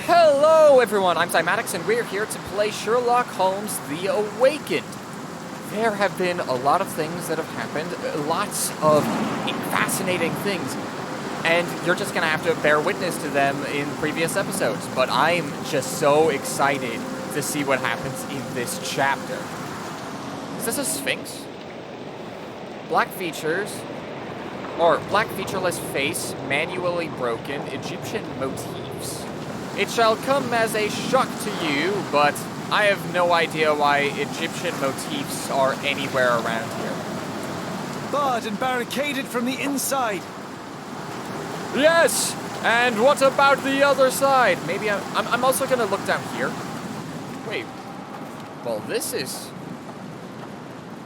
Hello everyone, I'm Cymatix and we're here to play Sherlock Holmes The Awakened. There have been a lot of things that have happened, lots of fascinating things, and you're just gonna have to bear witness to them in previous episodes. But I'm just so excited to see what happens in this chapter. Is this a Sphinx? Black features, or black featureless face, manually broken, Egyptian motifs. It shall come as a shock to you, but I have no idea why Egyptian motifs are anywhere around here. Barred and barricaded from the inside. Yes! And what about the other side? Maybe I'm also gonna look down here. Wait. Well, this is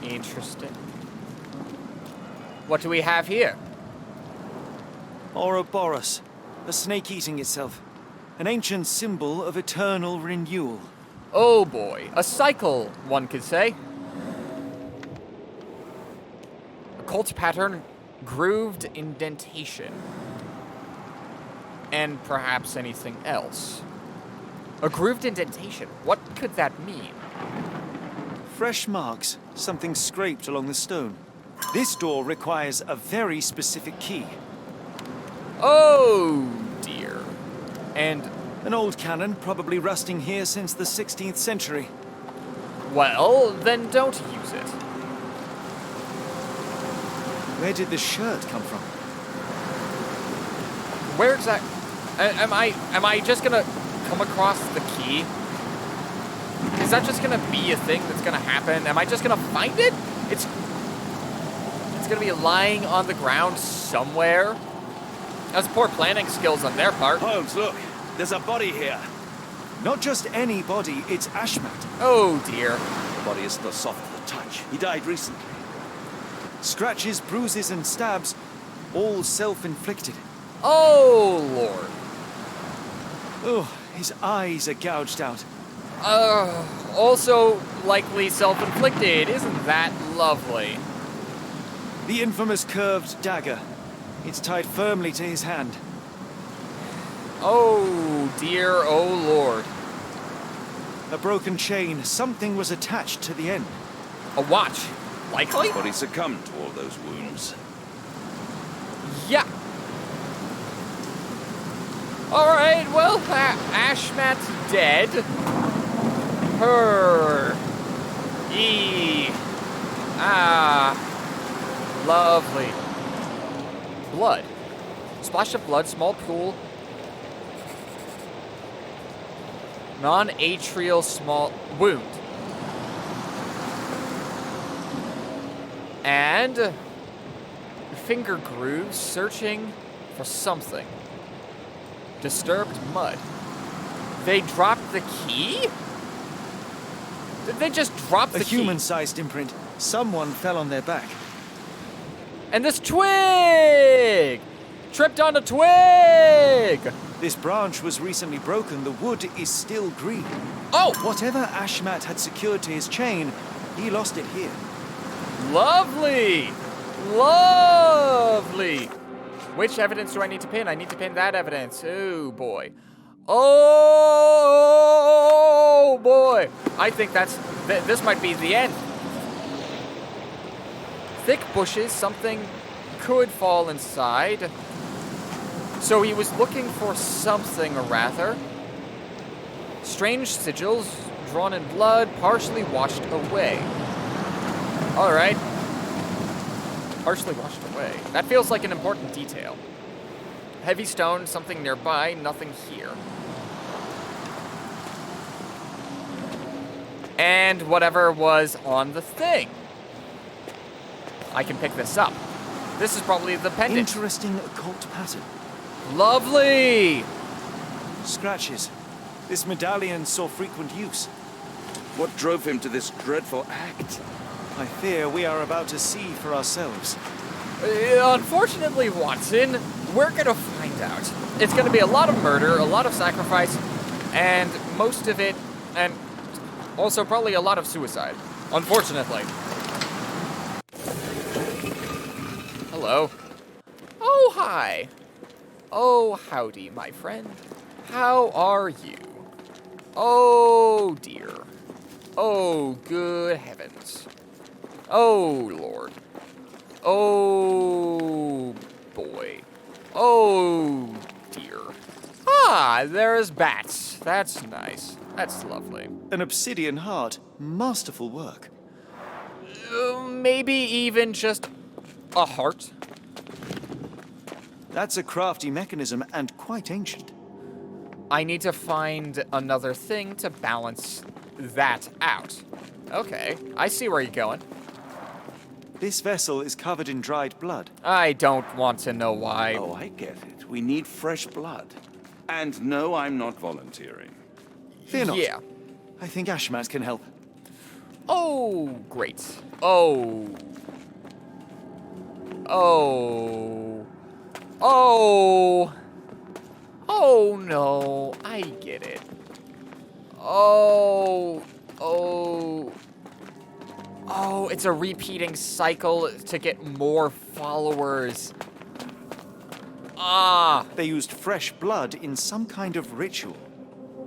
interesting. What do we have here? Ouroboros, a snake eating itself. An ancient symbol of eternal renewal. Oh boy, a cycle, one could say. Occult pattern, grooved indentation. And perhaps anything else. A grooved indentation, what could that mean? Fresh marks, something scraped along the stone. This door requires a very specific key. Oh dear. And an old cannon, probably rusting here since the 16th century. Well, then don't use it. Where did the shirt come from? Where exactly? Am I just gonna come across the key? Is that just gonna be a thing that's gonna happen? Am I just gonna find it? It's gonna be lying on the ground somewhere. That's poor planning skills on their part. Holmes, look. There's a body here. Not just any body, it's Ashmat. Oh dear. The body is still soft to the touch. He died recently. Scratches, bruises, and stabs, all self-inflicted. Oh lord. Oh, his eyes are gouged out. Also likely self-inflicted. Isn't that lovely? The infamous curved dagger. It's tied firmly to his hand. Oh dear, oh lord. A broken chain. Something was attached to the end. A watch. Likely? But he succumbed to all those wounds. Yeah. Alright, well, Ashmat's dead. Her. Lovely. Blood. Splash of blood, small pool. Non-atrial small wound. And finger grooves searching for something. Disturbed mud. They dropped the key? Did they just drop the key? A human-sized imprint. Someone fell on their back. And this twig! Tripped on a twig! This branch was recently broken. The wood is still green. Oh! Whatever Ashmat had secured to his chain, he lost it here. Lovely! Lovely! Which evidence do I need to pin? I need to pin that evidence. Oh, boy. Oh, boy! I think this might be the end. Thick bushes, something could fall inside. So he was looking for something, or rather. Strange sigils, drawn in blood, partially washed away. Alright. Partially washed away. That feels like an important detail. Heavy stone, something nearby, nothing here. And whatever was on the thing. I can pick this up. This is probably the pendant. Interesting occult pattern. Lovely! Scratches. This medallion saw frequent use. What drove him to this dreadful act? I fear we are about to see for ourselves. Unfortunately, Watson, we're gonna find out. It's gonna be a lot of murder, a lot of sacrifice, and most of it, and also probably a lot of suicide. Unfortunately. Hello. Oh, hi. Oh, howdy, my friend. How are you? Oh, dear. Oh, good heavens. Oh, Lord. Oh, boy. Oh, dear. Ah, there's bats. That's nice. That's lovely. An obsidian heart. Masterful work. Maybe even just a heart. That's a crafty mechanism and quite ancient. I need to find another thing to balance that out. Okay, I see where you're going. This vessel is covered in dried blood. I don't want to know why. Oh, I get it. We need fresh blood. And no, I'm not volunteering. Fear not. Yeah. I think Ashmat can help. Oh, great. Oh. Oh. Oh. Oh, no. I get it. Oh. Oh. Oh, it's a repeating cycle to get more followers. Ah. They used fresh blood in some kind of ritual.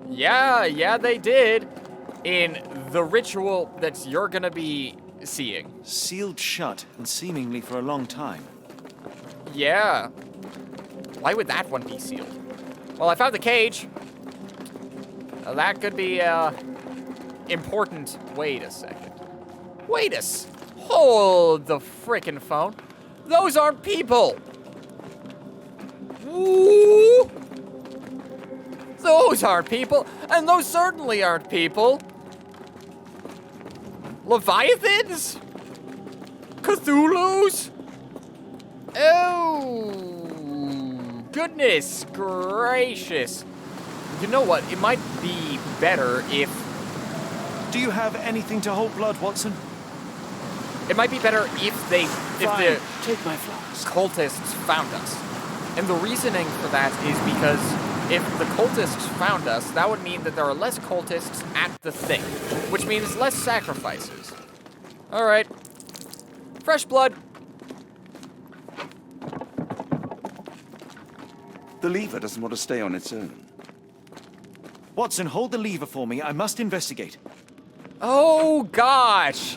Yeah, they did. In the ritual that you're gonna be seeing. Sealed shut and seemingly for a long time. Yeah. Why would that one be sealed? Well, I found the cage. That could be, important. Wait a second. Hold the frickin' phone. Those aren't people. Ooh. Those aren't people, and those certainly aren't people. Leviathans? Cthulhu's? Oh, goodness gracious. You know what? It might be better if... Do you have anything to hold blood, Watson? It might be better if the Take my flask. cultists found us. And the reasoning for that is because if the cultists found us, that would mean that there are less cultists at the thing, which means less sacrifices. All right. Fresh blood. The lever doesn't want to stay on its own. Watson, hold the lever for me. I must investigate. Oh, gosh.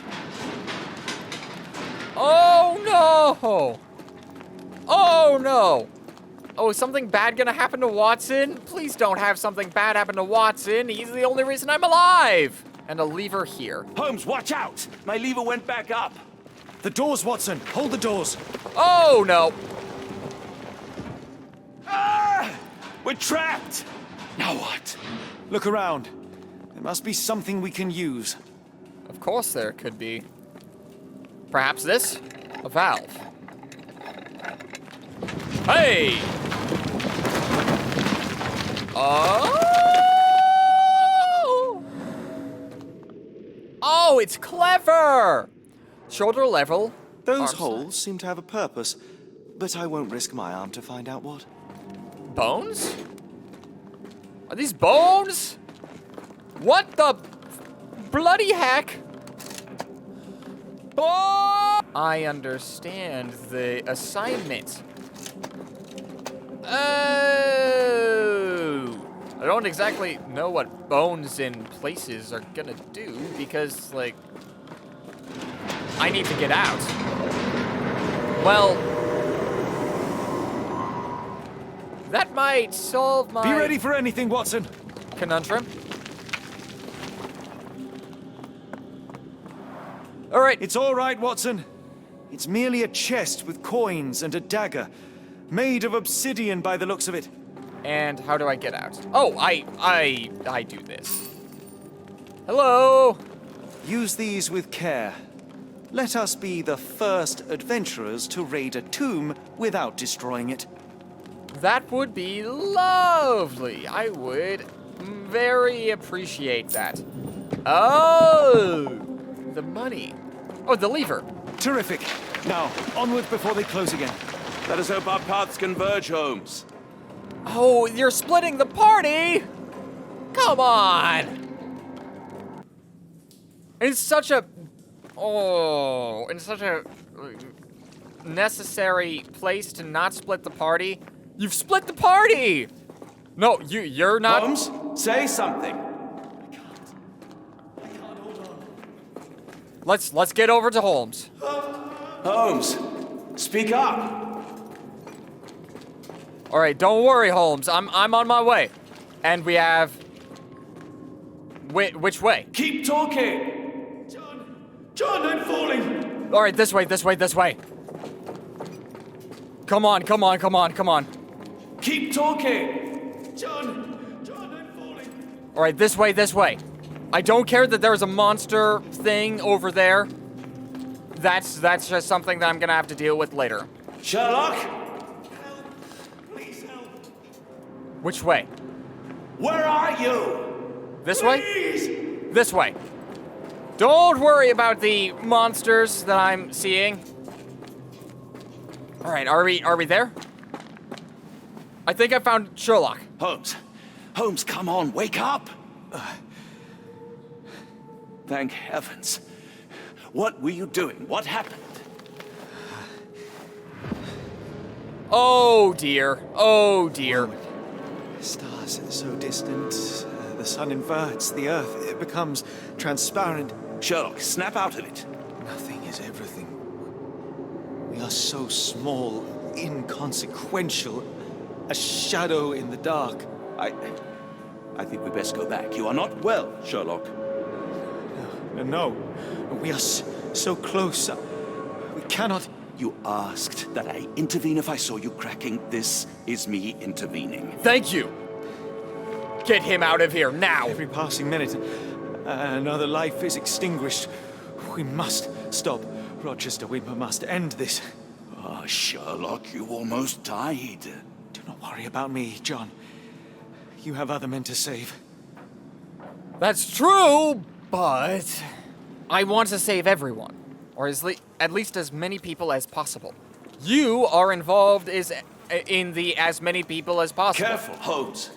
Oh, no. Oh, no. Oh, is something bad gonna happen to Watson? Please don't have something bad happen to Watson. He's the only reason I'm alive. And a lever here. Holmes, watch out! My lever went back up. The doors, Watson. Hold the doors. Oh, no. Ah! We're trapped! Now what? Look around. There must be something we can use. Of course there could be. Perhaps this? A valve. Hey! Oh! Oh, it's clever! Shoulder level. Those arm holes seem to have a purpose, but I won't risk my arm to find out what. size. Bones? Are these bones? What the bloody heck? Oh! I understand the assignment. Oh! I don't exactly know what bones in places are gonna do because, like, I need to get out. Well, that might solve my Be ready for anything, Watson. conundrum. All right. It's all right, Watson. It's merely a chest with coins and a dagger, made of obsidian by the looks of it. And how do I get out? Oh, I do this. Hello. Use these with care. Let us be the first adventurers to raid a tomb without destroying it. That would be lovely. I would very appreciate that. Oh, the money. Oh, the lever. Terrific. Now, onward before they close again. Let us hope our paths converge, Holmes. Oh, you're splitting the party. Come on. It's such a necessary place to not split the party. You've split the party! No, you're not. Holmes, say something. Let's get over to Holmes. Holmes, speak up. All right, don't worry, Holmes. I'm on my way. And we have. Which way? Keep talking. John, I'm falling! All right, this way. Come on. Keep talking. John, I'm falling! All right, this way. I don't care that there's a monster thing over there. That's just something that I'm gonna have to deal with later. Sherlock, Please help! Which way? where are you? This way? This way. Don't worry about the monsters that I'm seeing. All right, are we there? I think I found Sherlock. Holmes, come on, wake up. Thank heavens. What were you doing? What happened? Oh dear. Stars so distant. The sun inverts the earth. It becomes transparent. Sherlock, snap out of it. Nothing is everything. We are so small, inconsequential. A shadow in the dark. I think we best go back. You are not well, Sherlock. No. We are so close. We cannot. You asked that I intervene if I saw you cracking. This is me intervening. Thank you. Get him out of here now. Every passing minute, another life is extinguished. We must stop Rochester. We must end this. Ah, Sherlock, you almost died. Do not worry about me, John. You have other men to save. That's true, but I want to save everyone, or at least as many people as possible. You are involved in the as many people as possible. Careful, Holmes.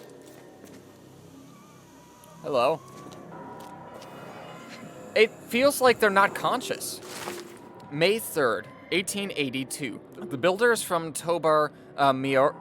Hello. It feels like they're not conscious. May 3rd, 1882. The builders from Tobar Mihoyer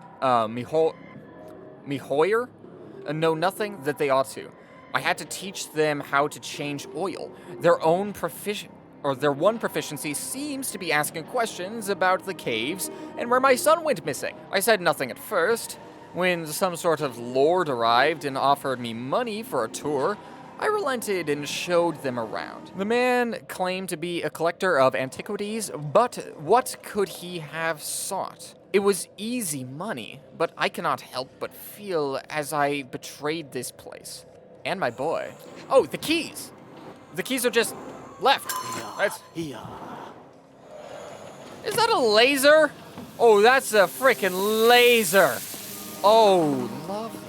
know nothing that they ought to. I had to teach them how to change oil. Their one proficiency seems to be asking questions about the caves and where my son went missing. I said nothing at first. When some sort of lord arrived and offered me money for a tour, I relented and showed them around. The man claimed to be a collector of antiquities, but what could he have sought? It was easy money, but I cannot help but feel as I betrayed this place. And my boy. Oh, the keys! The keys are just left. Is that a laser? Oh, that's a freaking laser. Oh, lovely.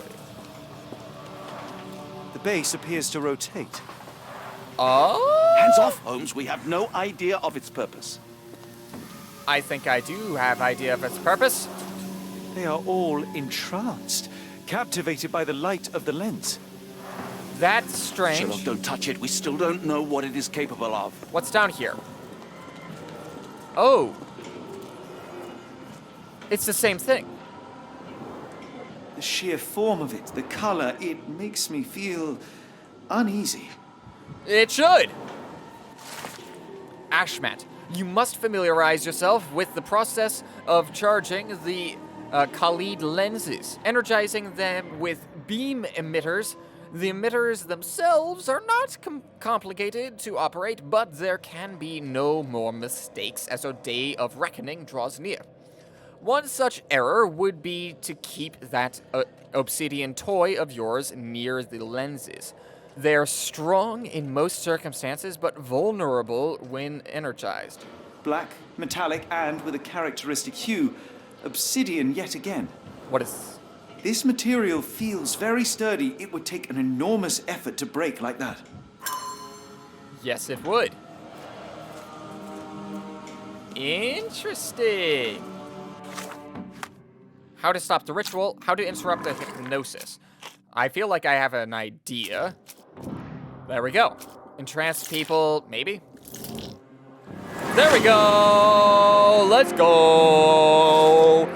The base appears to rotate. Oh? Hands off, Holmes. We have no idea of its purpose. I think I do have idea of its purpose. They are all entranced, captivated by the light of the lens. That's strange. Sherlock, don't touch it. We still don't know what it is capable of. What's down here? Oh. It's the same thing. The sheer form of it, the color, it makes me feel uneasy. It should. Ashmat, you must familiarize yourself with the process of charging the Khalid lenses, energizing them with beam emitters. The emitters themselves are not complicated to operate, but there can be no more mistakes as a day of reckoning draws near. One such error would be to keep that obsidian toy of yours near the lenses. They're strong in most circumstances, but vulnerable when energized. Black, metallic, and with a characteristic hue. Obsidian yet again. What is... This material feels very sturdy. It would take an enormous effort to break like that. Yes, it would. Interesting. How to stop the ritual, how to interrupt the hypnosis. I feel like I have an idea. There we go. Entrance people, maybe? There we go! Let's go!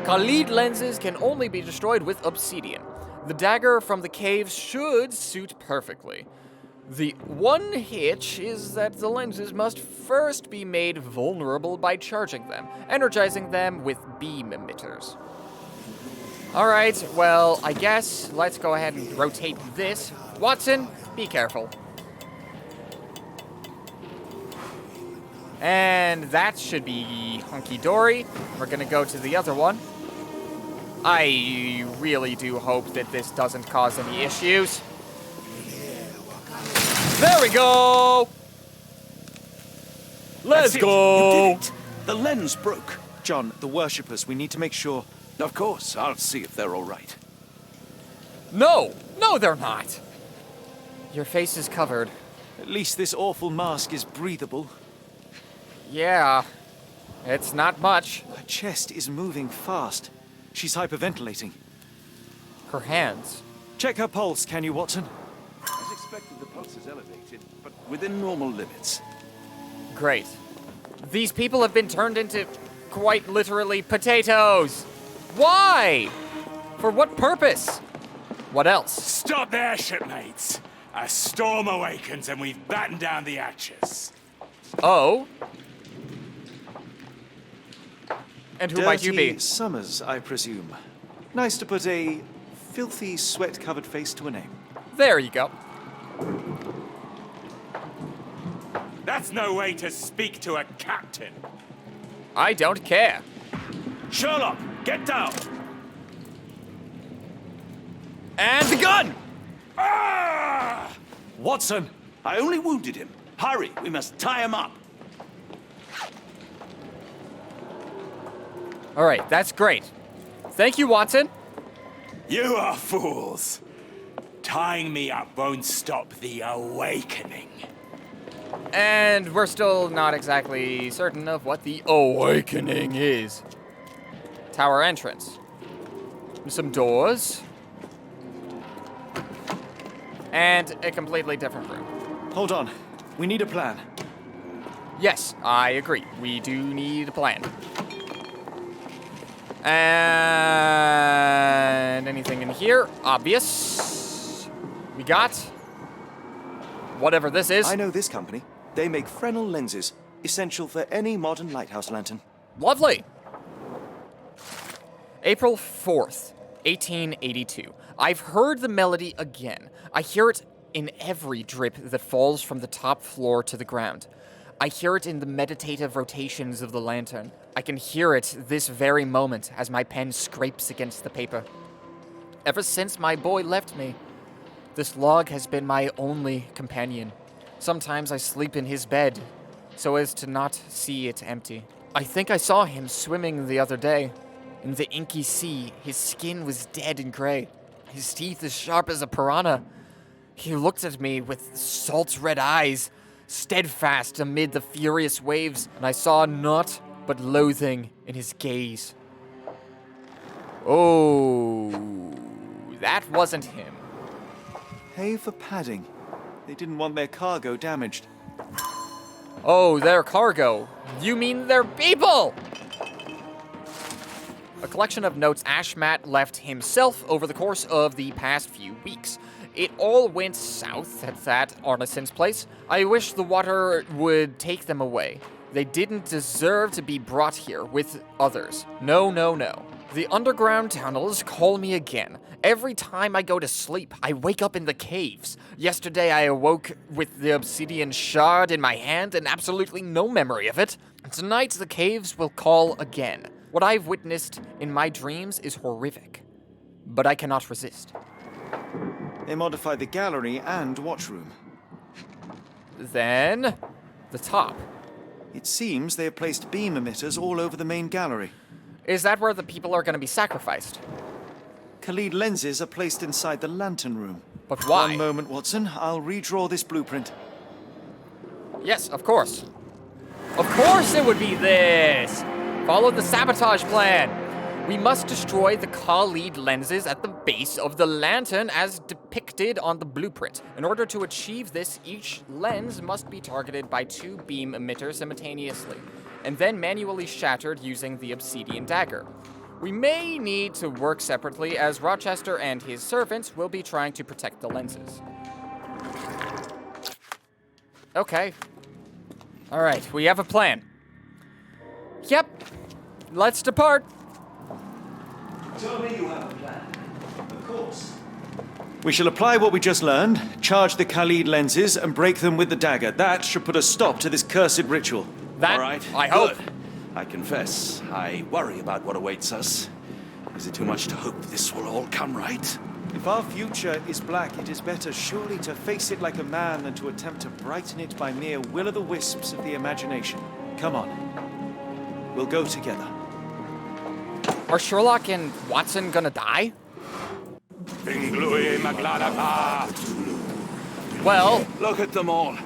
Khalid lenses can only be destroyed with obsidian. The dagger from the caves should suit perfectly. The one hitch is that the lenses must first be made vulnerable by charging them, energizing them with beam emitters. Alright, well, I guess let's go ahead and rotate this. Watson, be careful. And that should be hunky-dory. We're gonna go to the other one. I really do hope that this doesn't cause any issues. There we go! Let's That's it. go! You did it. The lens broke. John, the worshippers, we need to make sure. Of course, I'll see if they're all right. No! No, they're not! Your face is covered. At least this awful mask is breathable. Yeah, it's not much. Her chest is moving fast. She's hyperventilating. Her hands. Check her pulse, can you, Watson? As expected, the pulse is elevated, but within normal limits. Great. These people have been turned into, quite literally, potatoes. Why? For what purpose? What else? Stop there, shipmates. A storm awakens and we've battened down the hatches. Oh? And who might you be? Dirty Summers, I presume. Nice to put a filthy, sweat-covered face to a name. There you go. That's no way to speak to a captain. I don't care. Sherlock, get down! And the gun! Ah! Watson! I only wounded him. Hurry, we must tie him up. All right, that's great. Thank you, Watson. You are fools. Tying me up won't stop the awakening. And we're still not exactly certain of what the awakening is. Tower entrance. Some doors. And a completely different room. Hold on. We need a plan. Yes, I agree. We do need a plan. And anything in here? Obvious. We got whatever this is. I know this company. They make Fresnel lenses, essential for any modern lighthouse lantern. Lovely. April 4th, 1882. I've heard the melody again. I hear it in every drip that falls from the top floor to the ground. I hear it in the meditative rotations of the lantern. I can hear it this very moment as my pen scrapes against the paper. Ever since my boy left me, this log has been my only companion. Sometimes I sleep in his bed so as to not see it empty. I think I saw him swimming the other day. In the inky sea, his skin was dead and gray. His teeth as sharp as a piranha. He looked at me with salt-red eyes, steadfast amid the furious waves, and I saw naught but loathing in his gaze. Oh, that wasn't him. Pay for padding. They didn't want their cargo damaged. Oh, their cargo. You mean their people! A collection of notes Ashmat left himself over the course of the past few weeks. It all went south at that Arneson's place. I wish the water would take them away. They didn't deserve to be brought here with others. No, no, no. The underground tunnels call me again. Every time I go to sleep, I wake up in the caves. Yesterday I awoke with the obsidian shard in my hand and absolutely no memory of it. Tonight the caves will call again. What I've witnessed in my dreams is horrific, but I cannot resist. They modified the gallery and watchroom. Then, the top. It seems they have placed beam emitters all over the main gallery. Is that where the people are going to be sacrificed? Khalid lenses are placed inside the lantern room. But why? One moment, Watson. I'll redraw this blueprint. Yes, of course. Of course it would be this! Follow the sabotage plan. We must destroy the Khalid lenses at the base of the lantern as depicted on the blueprint. In order to achieve this, each lens must be targeted by 2 beam emitters simultaneously, and then manually shattered using the obsidian dagger. We may need to work separately, as Rochester and his servants will be trying to protect the lenses. Okay. Alright, we have a plan. Yep. Let's depart. Tell me you have a plan. Of course. We shall apply what we just learned, charge the Khalid lenses, and break them with the dagger. That should put a stop to this cursed ritual. That, All right, I hope. good. I confess, I worry about what awaits us. Is it too much to hope this will all come right? If our future is black, it is better surely to face it like a man than to attempt to brighten it by mere will-o'-the-wisps of the imagination. Come on. We'll go together. Are Sherlock and Watson gonna die? Well, Look at them all.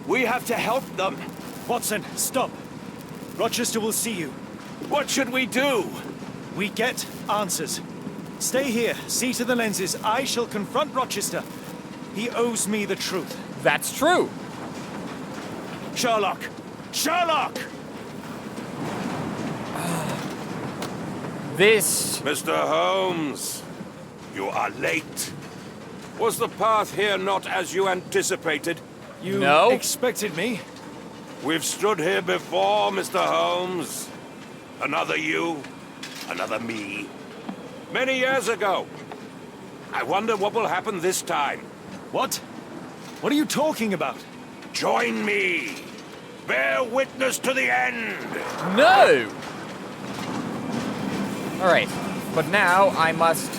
We have to help them. Watson, stop. Rochester will see you. What should we do? We get answers. Stay here, see to the lenses. I shall confront Rochester. He owes me the truth. that's true. Sherlock! Sherlock! This... Mr. Holmes, you are late. Was the path here not as you anticipated? You No. expected me? We've stood here before, Mr. Holmes. Another you, another me. Many years ago. I wonder what will happen this time. What? What are you talking about? Join me. Bear witness to the end. No! Alright, but now I must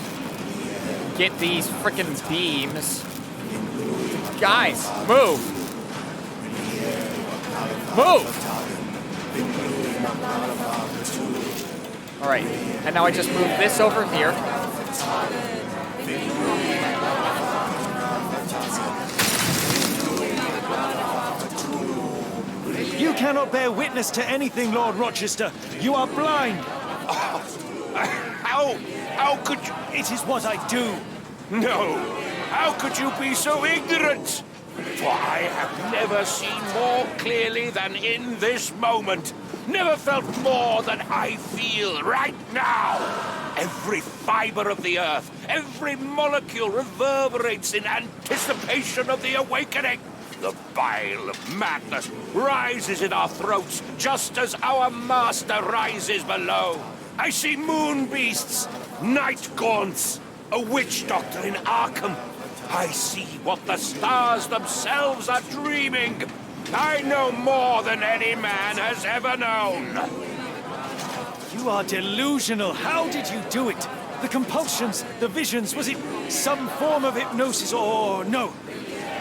get these frickin' beams. Guys, move! Move! Alright, and now I just move this over here. You cannot bear witness to anything, Lord Rochester. You are blind. How could you... It is what I do. No! How could you be so ignorant? For I have never seen more clearly than in this moment. Never felt more than I feel right now. Every fiber of the earth, every molecule reverberates in anticipation of the awakening. The bile of madness rises in our throats just as our master rises below. I see moon beasts, night gaunts, a witch doctor in Arkham. I see what the stars themselves are dreaming. I know more than any man has ever known. You are delusional. How did you do it? The compulsions, the visions, was it some form of hypnosis or no?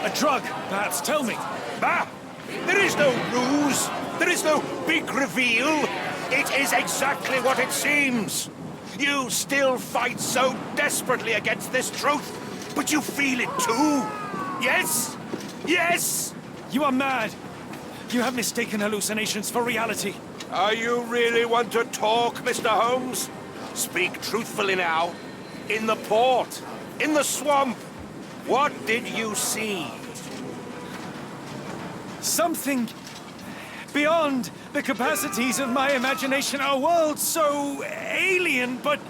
A drug, perhaps, tell me. Ah! There is no ruse. There is no big reveal. It is exactly what it seems. You still fight so desperately against this truth, but you feel it too. Yes? Yes? You are mad. You have mistaken hallucinations for reality. Are you really want to talk, Mr. Holmes? Speak truthfully now. In the port, in the swamp, what did you see? Something beyond the capacities of my imagination. A world so alien, but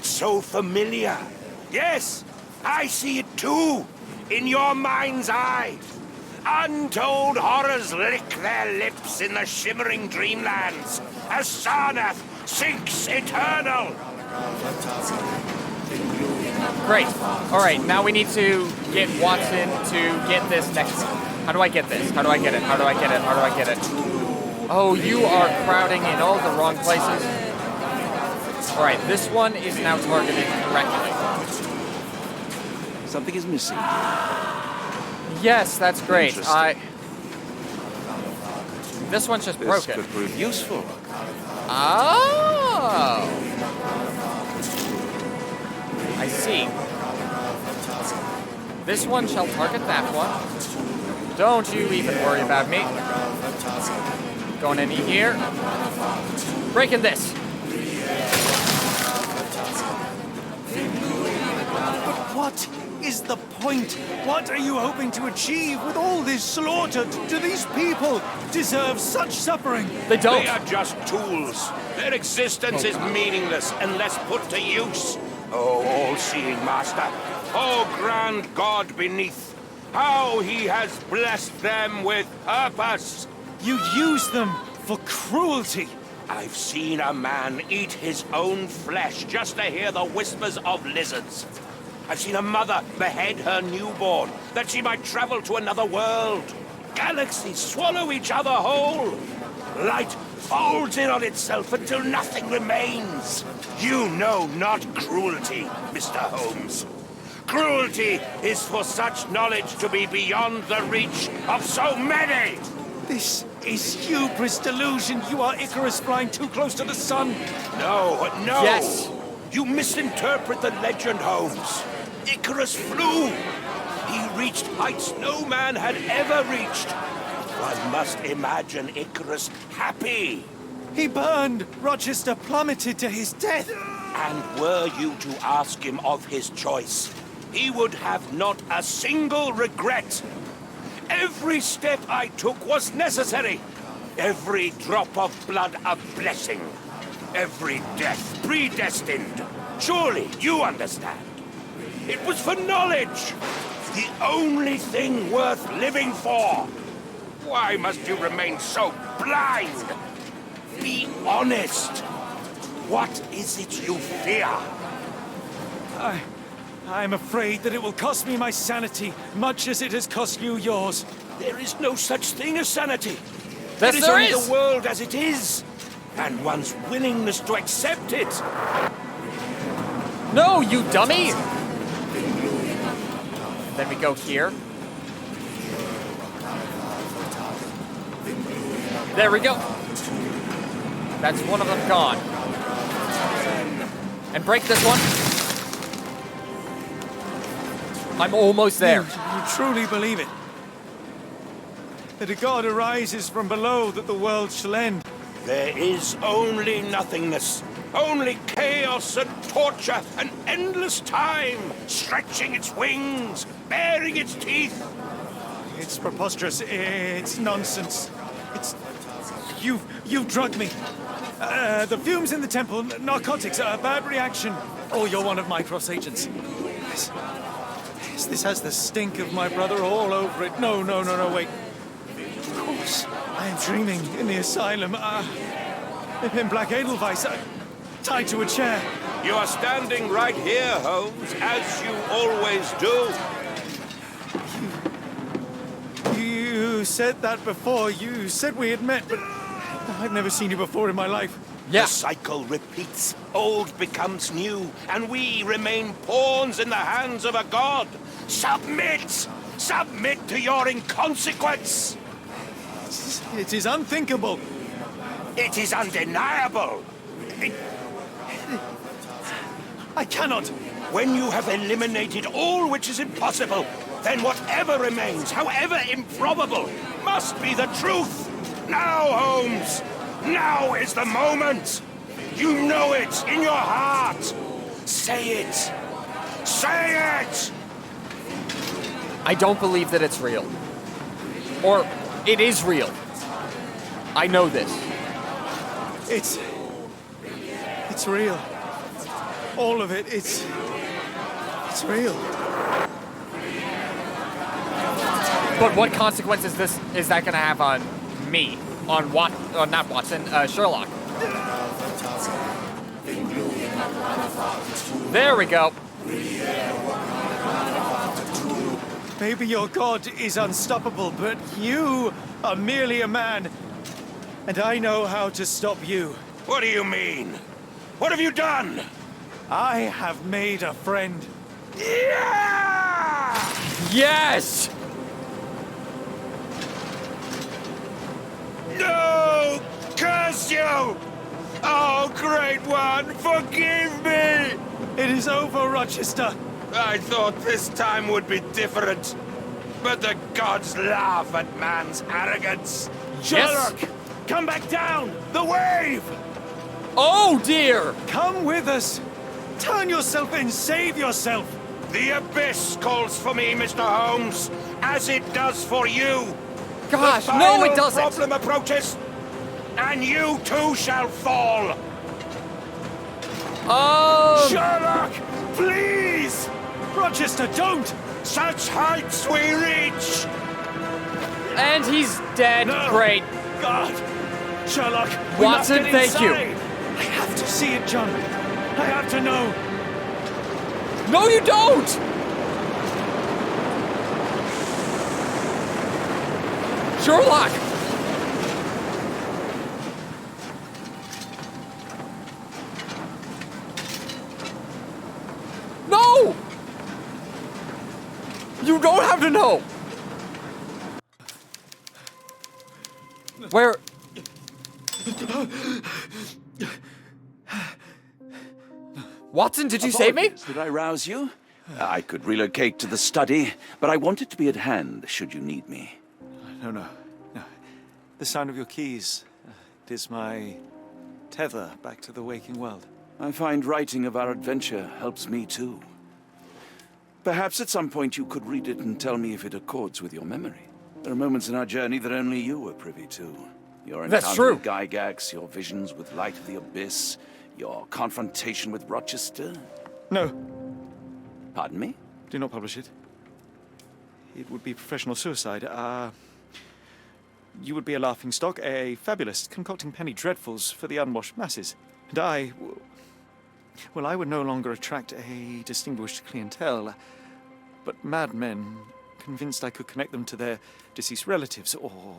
so familiar. Yes, I see it too, in your mind's eye. Untold horrors lick their lips in the shimmering dreamlands as Sarnath sinks eternal. Great. Alright, now we need to get Watson to get this next... How do I get this? How do I get it? How do I get it? How do I get it? Oh, you are crowding in all the wrong places. Alright, this one is now targeted correctly. Something is missing. Yes, that's great. Interesting. This one's just This broken. could prove useful. Oh! I see. This one shall target that one. Don't you even worry about me. Going in here. Breaking this. but what is the point? What are you hoping to achieve with all this slaughter? Do these people deserve such suffering? They don't. They are just tools. Their existence is meaningless unless put to use. Oh, all-seeing master. Oh, grand God beneath. How he has blessed them with purpose. You use them for cruelty. I've seen a man eat his own flesh just to hear the whispers of lizards. I've seen a mother behead her newborn that she might travel to another world. Galaxies swallow each other whole. Light folds in on itself until nothing remains. You know not cruelty, Mr. Holmes. Cruelty is for such knowledge to be beyond the reach of so many. This is hubris delusion. You are Icarus flying too close to the sun. No. Yes. You misinterpret the legend, Holmes. Icarus flew. He reached heights no man had ever reached. One must imagine Icarus happy. He burned. Rochester plummeted to his death. And were you to ask him of his choice, he would have not a single regret. Every step I took was necessary. Every drop of blood a blessing. Every death predestined. Surely you understand. It was for knowledge. The only thing worth living for. Why must you remain so blind? Be honest. What is it you fear? I'm afraid that it will cost me my sanity, much as it has cost you yours. There is no such thing as sanity. Yes, It is there only is. the world as it is, and one's willingness to accept it. No, you dummy! Then we go here. There we go. That's one of them gone. And break this one. I'm almost there. You truly believe it? That a god arises from below, that the world shall end. There is only nothingness. Only chaos and torture and endless time, stretching its wings, baring its teeth. It's preposterous. It's nonsense. It's... You've drugged me. The fumes in the temple, narcotics, a bad reaction. Oh, you're one of my cross agents. This has the stink of my brother all over it. No, wait. Of course, I am dreaming in the asylum. In Black Edelweiss, tied to a chair. You are standing right here, Holmes, as you always do. You said that before. You said we had met, but I've never seen you before in my life. Yeah. The cycle repeats. Old becomes new, and we remain pawns in the hands of a god. Submit! Submit to your inconsequence! It is unthinkable. It is undeniable. I cannot. When you have eliminated all which is impossible, then whatever remains, however improbable, must be the truth. Now, Holmes, now is the moment. You know it in your heart. Say it. Say it! I don't believe that it's real. Or it is real. I know this. It's real. All of it, it's real. But what consequences is that going to have on me? On not Watson, Sherlock. There we go. Maybe your god is unstoppable, but you are merely a man. And I know how to stop you. What do you mean? What have you done? I have made a friend. Yeah! Yes! No! Curse you! Oh, Great One, forgive me! It is over, Rochester. I thought this time would be different. But the gods laugh at man's arrogance. Sherlock, come back down! The wave! Oh dear! Come with us! Turn yourself in, save yourself! The abyss calls for me, Mr. Holmes, as it does for you. Gosh, The no, final it doesn't. problem approaches, and you too shall fall. Sherlock, please! Rochester, don't! Such heights we reach! And he's dead. No. Great. God! Sherlock, we must Watson, get thank you. inside. I have to see it, John. I have to know. No, you don't! Sherlock! No! You don't have to know! Where? Watson, did you save me? Apologies, did I rouse you? I could relocate to the study, but I wanted to be at hand should you need me. No. The sound of your keys. It is my tether back to the waking world. I find writing of our adventure helps me too. Perhaps at some point you could read it and tell me if it accords with your memory. There are moments in our journey that only you were privy to. Your That's encounter true. with Gygax, your visions with Light of the Abyss, your confrontation with Rochester. No, Pardon me? do not publish it. It would be professional suicide. You would be a laughingstock, a fabulist, concocting penny dreadfuls for the unwashed masses. And I would no longer attract a distinguished clientele, but madmen convinced I could connect them to their deceased relatives or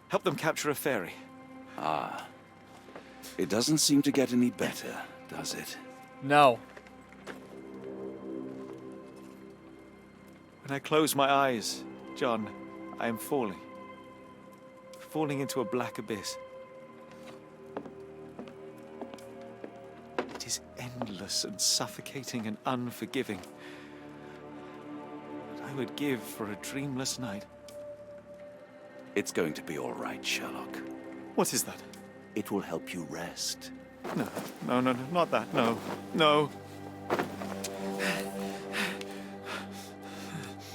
help them capture a fairy. It doesn't seem to get any better, does it? No. When I close my eyes, John, I am falling. Falling into a black abyss. It is endless and suffocating and unforgiving. What I would give for a dreamless night. It's going to be all right, Sherlock. What is that? It will help you rest. No, not that. No.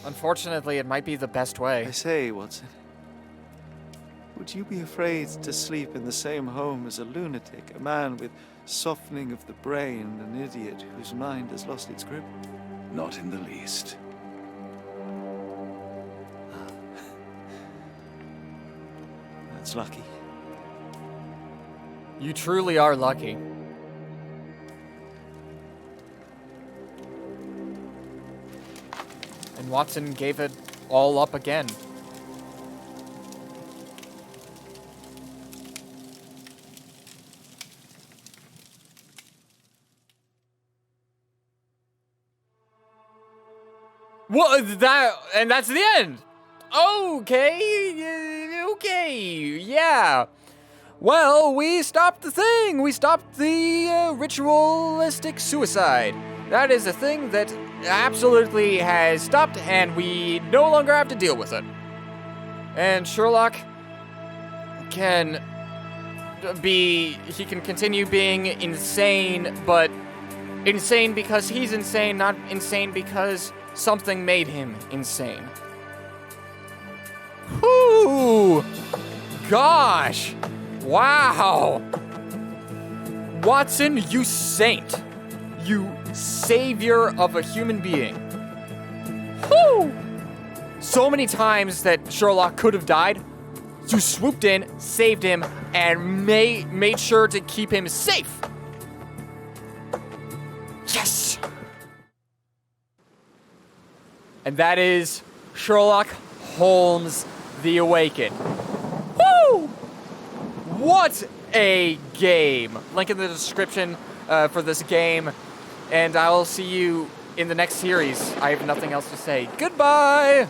Unfortunately, it might be the best way. I say, Watson, would you be afraid to sleep in the same home as a lunatic, a man with softening of the brain, an idiot whose mind has lost its grip? Not in the least. That's lucky. You truly are lucky. And Watson gave it all up again. What? That's the end. Okay, yeah. Well, we stopped the thing. We stopped the ritualistic suicide. That is a thing that absolutely has stopped, and we no longer have to deal with it. And Sherlock can he can continue being insane, but insane because he's insane, not insane because something made him insane. Whew! Gosh! Wow! Watson, you saint! You savior of a human being. Whew! So many times that Sherlock could have died, you swooped in, saved him, and made sure to keep him safe. Yes! And that is Sherlock Holmes The Awakened. Woo! What a game! Link in the description for this game, and I will see you in the next series. I have nothing else to say. Goodbye!